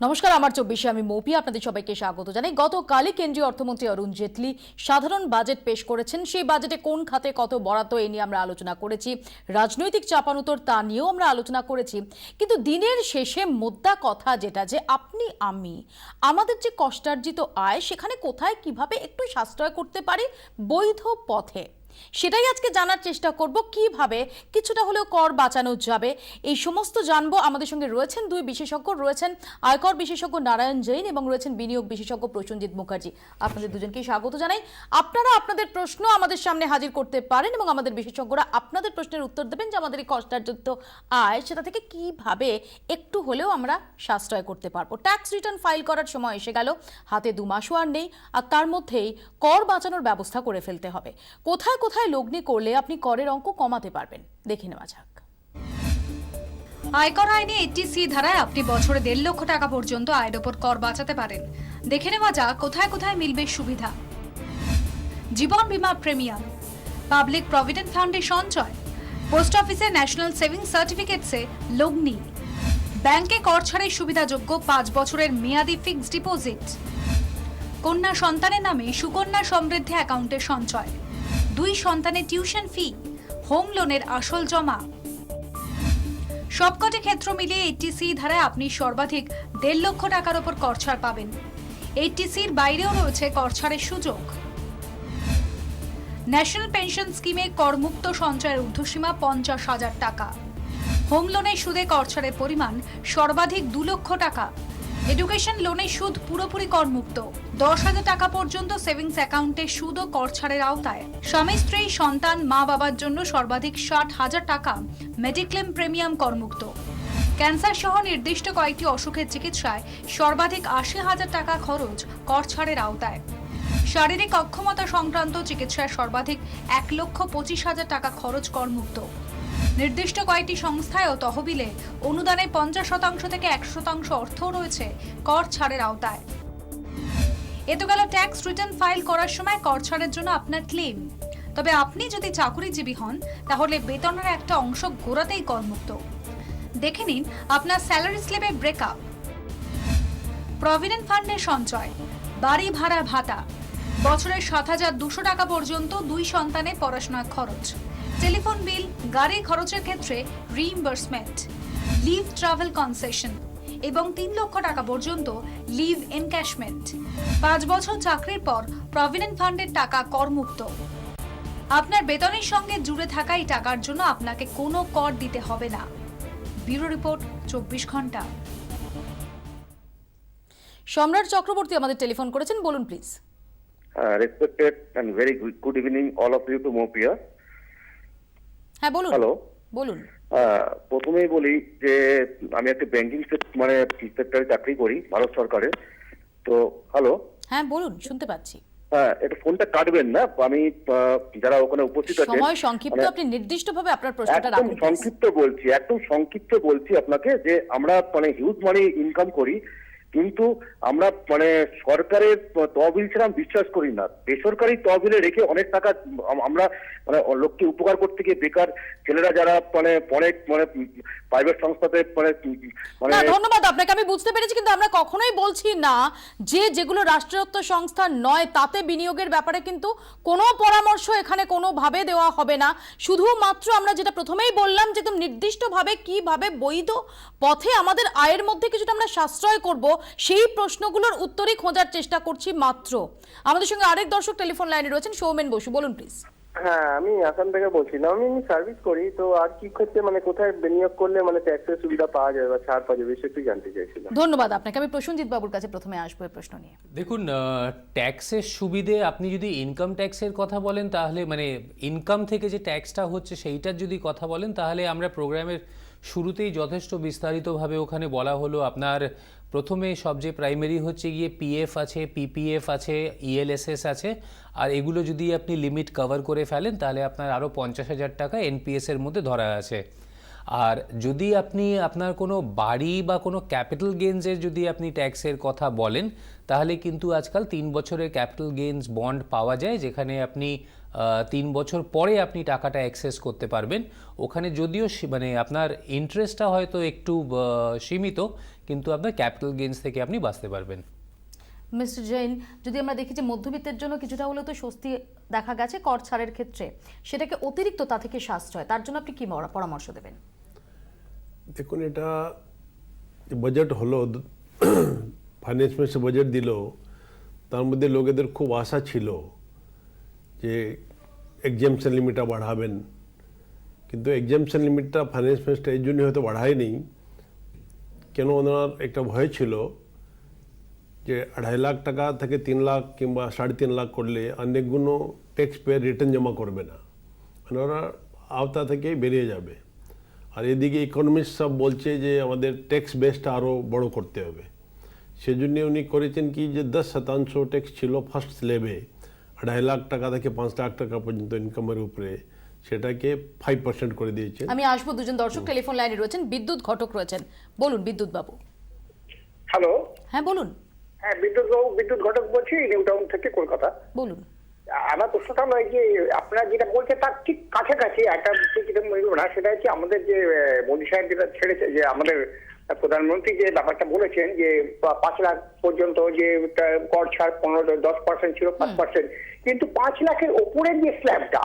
নমস্কার, আমার 24-এ আমি মৌপি আপনাদের সবাইকে স্বাগত জানাই। গতকালই কেন্দ্রীয় অর্থমন্ত্রী অরুণ জেটলি সাধারণ বাজেট পেশ করেছেন। সেই বাজেটে কোন খাতে কত বরাদ্দ এই নিয়ে আমরা আলোচনা করেছি, রাজনৈতিক চাপানুতর তা নিয়েও আমরা আলোচনা করেছি। কিন্তু দিনের শেষে মোদ্দা কথা যেটা, যে আপনি আমি আমাদের যে কষ্টার্জিত আয় সেখানে কোথায় কিভাবে একটু সাশ্রয় করতে পারি বৈধ পথে, সেটাই আজকে জানার চেষ্টা করব। কিভাবে কিছুটা হলেও কর বাঁচানো যাবে এই সমস্ত জানবো। আমাদের সঙ্গে রয়েছেন দুই বিশেষজ্ঞ, রয়েছেন আয়কর বিশেষজ্ঞ নারায়ণ জৈন এবং রয়েছেন বিনিয়োগ বিশেষজ্ঞ প্রসেনজিৎ মুখার্জি। আপনাদের দুজনকেই স্বাগত জানাই। আপনারা আপনাদের প্রশ্ন আমাদের সামনে হাজির করতে পারেন এবং আমাদের বিশেষজ্ঞরা আপনাদের প্রশ্নের উত্তর দেবেন যে আমাদের এই কষ্টার্জিত আয় সেটা থেকে কিভাবে একটু হলেও আমরা সাশ্রয় করতে পারবো। ট্যাক্স রিটার্ন ফাইল করার সময় এসে গেল, হাতে 2 মাসও আর নেই, আর তার মধ্যেই কর বাঁচানোর ব্যবস্থা করে ফেলতে হবে। কোথায় কোথায় লগ্নি করলে আপনি করের অঙ্ক কমাতে পারবেন, দেখে নেওয়া যাক। আয়কর আইনে 80C ধারায় আপনি বছরে 1.5 লক্ষ টাকা পর্যন্ত আয়ের ওপর কর বাঁচাতে পারেন। দেখে নেওয়া যাক কোথায় কোথায় মিলবে সুবিধা। জীবন বীমা প্রিমিয়াম, পাবলিক প্রভিডেন্ট ফান্ডে সঞ্চয়, পোস্ট অফিসে ন্যাশনাল সেভিংস সার্টিফিকেটসে লগ্নি, ব্যাংকে কর ছাড়ের সুবিধাযোগ্য 5 বছরের মেয়াদি ফিক্সড ডিপোজিট, কন্যা সন্তানের নামে সুকন্যা সমৃদ্ধি অ্যাকাউন্টে সঞ্চয়, 2 সন্তানের টিউশন ফি, হোম লোনের আসল জমা। সবকটি ক্ষেত্র মিলিয়ে 80C ধারায় আপনি সর্বাধিক 1.5 লক্ষ টাকার ওপর কর ছাড় পাবেন। 80Cর বাইরেও রয়েছে কর ছাড়ের সুযোগ। ন্যাশনাল পেনশন স্কিমে করমুক্ত সঞ্চয়ের ঊর্ধ্বসীমা 50,000 টাকা। হোম লোনের সুদে কর ছাড়ের পরিমাণ সর্বাধিক 2 লক্ষ টাকা। এডুকেশন লোনের সুদ পুরোপুরি করমুক্ত। 10,000 টাকা পর্যন্ত সেভিংস অ্যাকাউন্টে সুদ ও কর ছাড়ের আওতায়। স্বামী স্ত্রী সন্তান মা বাবার জন্য সর্বাধিক 60,000 টাকা মেডিক্লেম প্রিমিয়াম করমুক্ত। ক্যান্সার সহ নির্দিষ্ট কয়েকটি অসুখের চিকিৎসায় সর্বাধিক 80,000 টাকা খরচ কর ছাড়ের আওতায়। শারীরিক অক্ষমতা সংক্রান্ত চিকিৎসায় সর্বাধিক 1,25,000 টাকা খরচ করমুক্ত। নির্দিষ্ট কয়েকটি সংস্থায় ও তহবিলে অনুদানে 50% থেকে 100% অর্থও রয়েছে কর ছাড়ের আওতায়। এ তো গেল ট্যাক্স রিটার্ন ফাইল করার সময় কর ছাড়ের জন্য আপনার ক্লেম। তবে আপনি যদি চাকুরিজীবী হন তাহলে বেতনের একটা অংশ গোড়াতেই করমুক্ত। দেখে নিন আপনার স্যালারি স্লিপে ব্রেকআপ। প্রভিডেন্ট ফান্ডে সঞ্চয়, বাড়ি ভাড়া ভাতা, বছরে 7,200 টাকা পর্যন্ত 2 সন্তানের পড়াশোনার খরচ, টেলিফোন বিল, গাড়ি খরচের ক্ষেত্রে রিইম্বার্সমেন্ট, লিভ ট্রাভেল কনসেশন এবং 3 লক্ষ টাকা পর্যন্ত লিভ এনক্যাশমেন্ট। 5 বছর চাকরির পর প্রভিডেন্ট ফান্ডের টাকা করমুক্ত। আপনার বেতনের সঙ্গে জুড়ে থাকা এই টাকার জন্য আপনাকে কোনো কর দিতে হবে না। ব্যুরো রিপোর্ট, 24 ঘন্টা। সম্রাট চক্রবর্তী আমাদের টেলিফোন করেছেন, বলুন please. Respected and very good evening all of you to Mopia. হ্যাঁ বলুন। হ্যালো, বলুন। প্রথমেই বলি যে আমি একটা ব্যাংকিং সেক্টরে চাকরি করি ভারত সরকারের। তো হ্যালো, হ্যাঁ বলুন, শুনতে পাচ্ছি। এটা ফোনটা কাটবেন না, আমি যারা ওখানে উপস্থিত আছেন সময় সংক্ষিপ্ত, আপনি নির্দিষ্টভাবে আপনার প্রশ্নটা একদম রাখুন। সংক্ষিপ্ত বলছি আপনাকে যে আমরা হিউজ মানি ইনকাম করি, কিন্তু আমরা সরকারের তহবিল ছাড়া বিশ্বাস করি না। বেসরকারি তহবিলে রেখে অনেক টাকা আমরা লোককে উপকার করতে গিয়ে বেকার ছেলেরা যারা অনেক প্রাইভেট সংস্থাতে না, ধন্যবাদ আপনাকে, আমি বুঝতে পেরেছি। কিন্তু আমরা কখনোই বলছি না যে যেগুলো রাষ্ট্রায়ত্ত সংস্থা নয় তাতে বিনিয়োগের ব্যাপারে কিন্তু কোনো পরামর্শ এখানে কোনোভাবে দেওয়া হবে না। শুধুমাত্র আমরা যেটা প্রথমেই বললাম যে তুমি নির্দিষ্টভাবে কিভাবে বৈধ পথে আমাদের আয়ের মধ্যে কিছুটা আমরা সাশ্রয় করব, সেই প্রশ্নগুলোর উত্তরই খোঁজার চেষ্টা করছি মাত্র। আমাদের সঙ্গে আরেক দর্শক টেলিফোন লাইনে রয়েছেন, সৌমেন বসু, বলুন প্লিজ। হ্যাঁ, আমি আসাম থেকে বলছিলাম। আমি সার্ভিস করি, তো আর কি ক্ষেত্রে কোথায় বিনিয়োগ করলে ট্যাক্সের সুবিধা পাওয়া যাবে বা ছাড় পাওয়া যাবে সেটাই জানতে চাইছিলাম। ধন্যবাদ আপনাকে। আমি প্রসেনজিৎ বাবুর কাছে প্রথমে আসবো এই প্রশ্ন নিয়ে। দেখুন, ট্যাক্সের সুবিধে আপনি যদি ইনকাম ট্যাক্সের কথা বলেন, তাহলে ইনকাম থেকে যে ট্যাক্সটা হচ্ছে সেইটার যদি কথা বলেন, তাহলে আমরা প্রোগ্রামের শুরুতেই যথেষ্ট বিস্তারিতভাবে ওখানে বলা হলো। আপনার প্রথমে সবচেয়ে প্রাইমারি হচ্ছে গিয়ে পিএফ আছে, পিপিএফ আছে, ইএলএসএস আছে, আর এগুলো যদি আপনি লিমিট কভার করে ফেলেন তাহলে আপনার আরও 50,000 টাকা এনপিএসের মধ্যে ধরা আছে। আর যদি আপনি আপনার কোনো বাড়ি বা কোনো ক্যাপিটাল গেইনসের যদি আপনি ট্যাক্সের কথা বলেন, তাহলে কিন্তু আজকাল 3 বছরের ক্যাপিটাল গেইনস বন্ড পাওয়া যায়, যেখানে আপনি 3 বছর পরে আপনি টাকাটা অ্যাক্সেস করতে পারবেন। ওখানে যদিও মানে আপনার ইন্টারেস্টটা হয়তো একটু সীমিত, কিন্তু আপনার ক্যাপিটাল গেইনস থেকে আপনি বাঁচতে পারবেন। মিস্টার জৈন, যদি আমরা দেখি যে মধ্যবিত্তের জন্য কিছুটা হলেও তো স্বস্তি দেখা গেছে কর ছাড়ের ক্ষেত্রে, সেটাকে অতিরিক্ত তা থেকে সাশ্রয়, তার জন্য আপনি কি পরামর্শ দেবেন? দেখুন, এটা বাজেট হলো, ফাইন্যান্স মিনিস্টার বাজেট দিল, তার মধ্যে লোকেদের খুব আশা ছিল যে এক্সামশন লিমিটটা বাড়াবেন, কিন্তু এক্সামশন লিমিটটা ফাইন্যান্স মিনিস্টার এই জন্য হয়তো বাড়ায়নি, কেন ওনার একটা ভয় ছিল যে 2.5 লাখ টাকা থেকে 3 লাখ কিংবা 3.5 লাখ করলে অনেকগুলো ট্যাক্স পেয়ার রিটার্ন জমা করবে না, মানে ওরা আওতা থেকে বেরিয়ে যাবে। আর এদিকে ইকোনমিস্ট সব বলছে যে আমাদের ট্যাক্স বেসটা আরও বড় করতে হবে, সেজন্য উনি করেছেন কি যে 10% ট্যাক্স ছিল ফার্স্ট স্ল্যাবে 2.5 লাখ টাকা থেকে 5 লাখ টাকা পর্যন্ত ইনকামের উপরে, সেটাকে 5% করে দিয়েছেন। আমি আসবো, দুজন দর্শক টেলিফোন লাইনে রয়েছেন, বিদ্যুৎ ঘটক রয়েছেন, বলুন বিদ্যুৎ বাবু। হ্যালো, হ্যাঁ বলুন। হ্যাঁ বিদ্যুৎ ঘটক বলছি, নিউ টাউন থেকে, কলকাতা। বলুন। আমার প্রশ্নটা নয় যে আপনারা যেটা বলছেন তার ঠিক কাছাকাছি একটা বিষয় যেটা মনে করবো না, সেটা হচ্ছে আমাদের যে মোদী সাহেব যেটা ছেড়েছে, যে আমাদের প্রধানমন্ত্রী যে ব্যাপারটা বলেছেন যে 5 লাখ পর্যন্ত যে কর ছাড় 10% ছিল 5%, কিন্তু 5 লাখের ওপরের যে স্ল্যাবটা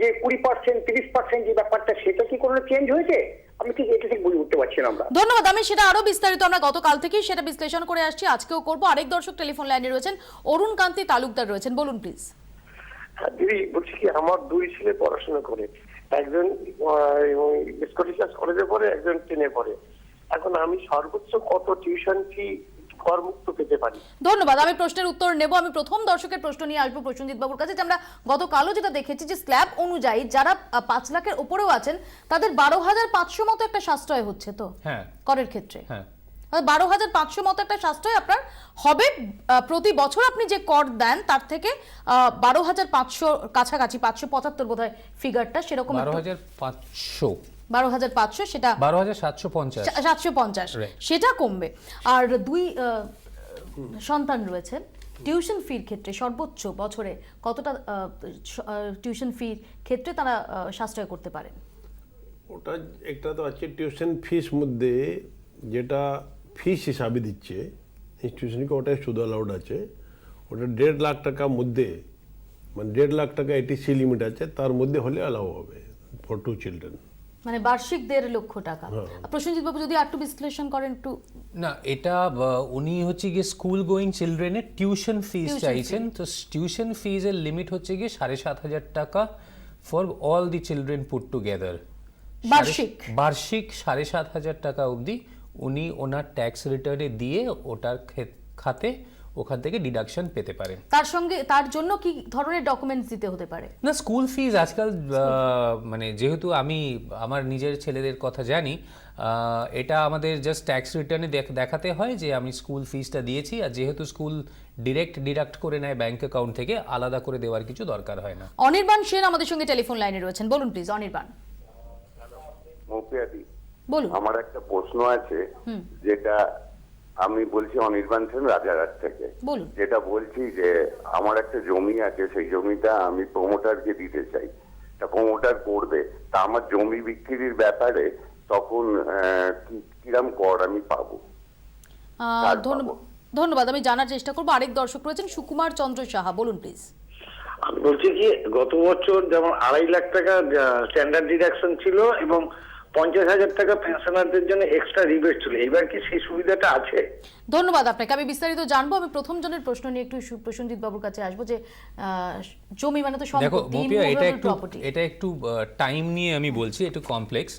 যে 20%, 30% যে ব্যাপারটা, সেটা কি কোনো চেঞ্জ হয়েছে? আমি ঠিক এটা ঠিক বুঝে উঠতে পারছি না আমরা। ধন্যবাদ। আমি সেটা আরো বিস্তারিত আমরা গতকাল থেকেই সেটা বিশ্লেষণ করে আসছি, আজকেও করব। আরেক দর্শক টেলিফোন লাইনে রয়েছেন, অরুণ কান্তি তালুকদার রয়েছেন, বলুন প্লিজ। দিদি বলছি কি, আমার 2 ছেলে পড়াশোনা করে, একজন স্কটিশ কলেজে পড়ে, একজন 10-এ পড়ে। এখন আমি সর্বোচ্চ কত টিউশন ফি করমুক্ত পেতে পারি? ধন্যবাদ। আমি প্রশ্নের উত্তর নেব। আমি প্রথম দর্শকের প্রশ্ন নিয়ে আসবো প্রসেনজিৎ বাবুর কাছে, যে আমরা গতকালও যেটা দেখেছি যে স্ল্যাব অনুযায়ী যারা 5 লাখের উপরেও আছেন তাদের 12,500 মতো একটা সাশ্রয় হচ্ছে তো হ্যাঁ, করের ক্ষেত্রে। হ্যাঁ, 12,500 মতো একটা সাশ্রয় আপনার হবে প্রতি বছর। আপনি যে কর দেন তার থেকে 12,500 কাছাকাছি, 575 বোধহয় ফিগারটা, সেরকম 12,500, সেটা 12,750, 750 Right. সেটা কমবে। আর 2 সন্তান রয়েছে, টিউশন ফির ক্ষেত্রে সর্বোচ্চ বছরে কতটা টিউশন ফির ক্ষেত্রে তারা সাশ্রয় করতে পারেন? ওটা একটা তো আছে টিউশন ফিস মধ্যে, যেটা ফিস হিসাবে দিচ্ছে ইনস্টিটিউশনকে, ওটাই শুধু অ্যালাউড আছে। ওটা 1.5 লাখ টাকা মধ্যে, মানে 1.5 লাখ টাকা এটিসি লিমিট আছে, তার মধ্যে হলে অ্যালাউ হবে ফর 2 চিলড্রেন, মানে বার্ষিক 1.5 লক্ষ টাকা। প্রসেনজিৎ বাবু যদি একটু বিশ্লেষণ করেন একটু। না, এটা উনি হচ্ছে গিয়ে স্কুল গোয়িং চিলড্রেনের টিউশন ফিজ চাইছেন। তো টিউশন ফিজের লিমিট হচ্ছে গিয়ে 7,500 টাকা for all the children put together. বার্ষিক 7,500 টাকা অবধি উনি ওনার ট্যাক্স রিটার্নে দিয়ে ওটার খাতে ওখান থেকে ডিডাকশন পেতে পারেন। তার সঙ্গে তার জন্য কি ধরনের ডকুমেন্টস দিতে হতে পারে? না, স্কুল ফিজ আজকাল মানে যেহেতু আমি আমার নিজের ছেলেদের কথা জানি, এটা আমাদের জাস্ট ট্যাক্স রিটার্নে দেখাতে হয় যে আমি স্কুল ফিজটা দিয়েছি, আর যেহেতু স্কুল ডিরেক্ট ডিডাক্ট করে নেয় ব্যাংক অ্যাকাউন্ট থেকে, আলাদা করে দেওয়ার কিছু দরকার হয় না। অনির্বাণ সেন আমাদের সঙ্গে টেলিফোন লাইনে রয়েছেন, বলুন প্লিজ অনির্বাণ। মৌপিয়াদি, বলুন। আমার একটা প্রশ্ন আছে, যেটা আমি বলছি অনির্বাণ সেন, রাজারহাট থেকে। বলুন। যেটা বলছি যে আমার একটা জমি আছে, সেই জমিটা আমি প্রমোটারকে দিতে চাই, তা প্রমোটার করবে, তা আমার জমি বিক্রির ব্যাপারে তখন কিরম কর আমি পাবো? ধন্যবাদ। আমি জানার চেষ্টা করবো। আরেক দর্শক রয়েছেন, সুকুমার চন্দ্র সাহা, বলুন প্লিজ। আমি বলছি কি, গত বছর যেমন 2.5 লাখ টাকা স্ট্যান্ডার্ড ডিডাকশন ছিল এবং 50,000 টাকা পেনশনারদের জন্য এক্সট্রা রিবেট ছিল, এবার কি সেই সুবিধাটা আছে? ধন্যবাদ আপনাকে। আমি বিস্তারিত জানবো। আমি প্রথম জনের প্রশ্ন নিয়ে একটু প্রসেনজিৎ বাবুর কাছে আসবো, যে জমি মানে তো সম্পত্তি, এটা একটু টাইম নিয়ে আমি বলছি, একটু কমপ্লেক্স।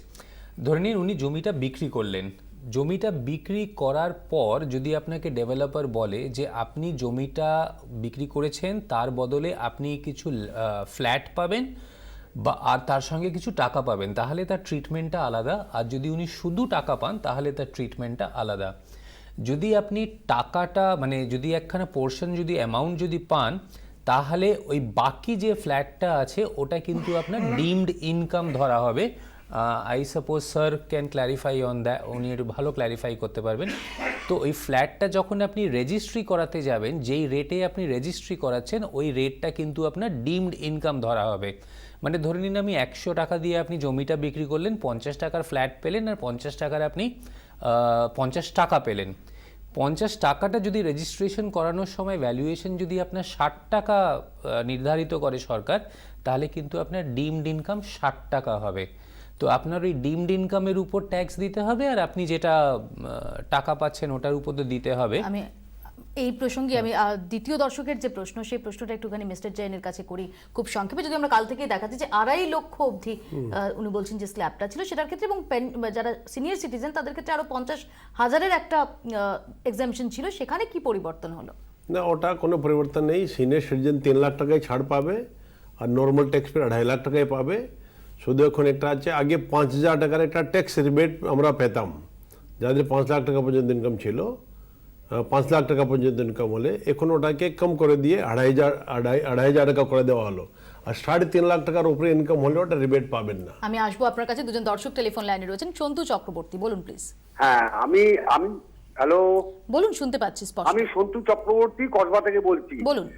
ধরে নিন উনি জমিটা বিক্রি করলেন, জমিটা বিক্রি করার পর যদি আপনাকে ডেভেলপার বলে যে আপনি জমিটা বিক্রি করেছেন, তার বদলে আপনি কিছু ফ্ল্যাট পাবেন বা আর তার সঙ্গে কিছু টাকা পাবেন, তাহলে তার ট্রিটমেন্টটা আলাদা। আর যদি উনি শুধু টাকা পান তাহলে তার ট্রিটমেন্টটা আলাদা। যদি আপনি টাকাটা মানে যদি একখানা পোর্শন যদি অ্যামাউন্ট যদি পান, তাহলে ওই বাকি যে ফ্ল্যাটটা আছে ওটা কিন্তু আপনার ডিমড ইনকাম ধরা হবে। I suppose sir can clarify on that, উনি একটু ভালো ক্ল্যারিফাই করতে পারবেন। তো ওই ফ্ল্যাটটা যখন আপনি রেজিস্ট্রি করাতে যাবেন, যেই রেটে আপনি রেজিস্ট্রি করাচ্ছেন ওই রেটটা কিন্তু আপনার ডিমড ইনকাম ধরা হবে। মানে ধরে নিন আমি 100 টাকা দিয়ে আপনি জমিটা বিক্রি করলেন, 50 টাকার ফ্ল্যাট পেলেন, আর 50 টাকার আপনি 50 টাকা পেলেন। 50 টাকাটা যদি রেজিস্ট্রেশন করানোর সময় ভ্যালুয়েশন যদি আপনার 60 টাকা নির্ধারিত করে সরকার, তাহলে কিন্তু আপনার ডিমড ইনকাম 60 টাকা হবে। তো আপনার ওই ডিমড ইনকামের উপর ট্যাক্স দিতে হবে, আর আপনি যেটা টাকা পাচ্ছেন ওটার উপর তো দিতে হবে। আমি এই প্রসঙ্গে আমি দ্বিতীয় দর্শকের যে প্রশ্ন, সেই প্রশ্নটা একটুখানি মিস্টার জৈনের কাছে করি খুব সংক্ষেপে। যদি আমরা কাল থেকে দেখাচ্ছি যে 2.5 লক্ষ অবধি উনি বলছেন যে স্ল্যাবটা ছিল সেটার ক্ষেত্রে, এবং যারা সিনিয়র সিটিজেন তাদের ক্ষেত্রে আরো 50,000-এর একটা এক্সামশন ছিল, সেখানে কি পরিবর্তন হলো? না, ওটা কোনো পরিবর্তন নেই। সিনিয়র সিটিজেন 3 লাখ টাকায় ছাড় পাবে, আর নর্মাল ট্যাক্স পেয়ার 2.5 লাখ টাকায় পাবে। শুধু এখন একটা আছে, আগে 5,000 টাকার একটা ট্যাক্স রিবেট আমরা পেতাম যাদের 5 লাখ টাকা পর্যন্ত ইনকাম ছিল। 5 লাখ টাকা পর্যন্ত ইনকাম হলে এখন ওটাকে কম করে দিয়ে 2,500 টাকা করে দেওয়া হলো। আর 3.5 লাখ টাকার উপরে ইনকাম হলে ওটা রিবেট পাবেন না। আমি আসবো আপনার কাছে। দুজন দর্শক টেলিফোন লাইনে রয়েছেন। সন্তু চক্রবর্তী, বলুন প্লিজ। হ্যাঁ, আমি হ্যালো, বলুন, শুনতে পাচ্ছি স্পষ্ট। আমি সন্তু চক্রবর্তী কসবা থেকে বলছি। বলুন।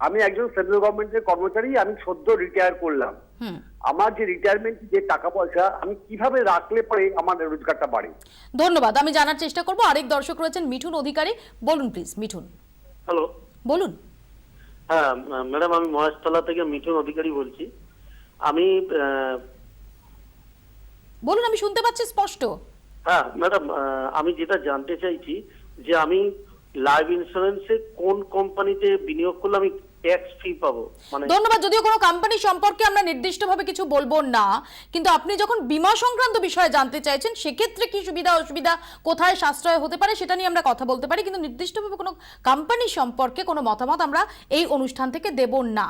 আমি একজন সেন্ট্রাল গভর্নমেন্টের কর্মচারী। আমি সদ্য রিটায়ার করলাম। হুম। আমার যে রিটায়ারমেন্ট যে টাকা পয়সা আমি কিভাবে রাখলে পরে আমার রোজগারটা বাড়ে? ধন্যবাদ। আমি জানার চেষ্টা করব। আরেক দর্শক রয়েছেন মিঠুন অধিকারী, বলুন প্লিজ। মিঠুন, হ্যালো। বলুন। হ্যাঁ ম্যাডাম, আমি মহেশতলা থেকে মিঠুন অধিকারী বলছি। আমি বলুন, আমি শুনতে পাচ্ছি স্পষ্ট। হ্যাঁ ম্যাডাম, আমি যেটা জানতে চাইছি যে আমি লাইফ ইন্স্যুরেন্সে কোন কোম্পানিতে বিনিয়োগ করলে আমি ট্যাক্স ফ্রি পাবো? মানে ধন্যবাদ। যদিও কোনো কোম্পানি সম্পর্কে আমরা নির্দিষ্টভাবে কিছু বলবো না, কিন্তু আপনি যখন বীমা সংক্রান্ত বিষয়ে জানতে চাইছেন সেক্ষেত্রে কি সুবিধা অসুবিধা, কোথায় সাশ্রয় হতে পারে সেটা নিয়ে আমরা কথা বলতে পারি, কিন্তু নির্দিষ্টভাবে কোনো কোম্পানি সম্পর্কে কোনো মতামত আমরা এই অনুষ্ঠান থেকে দেব না।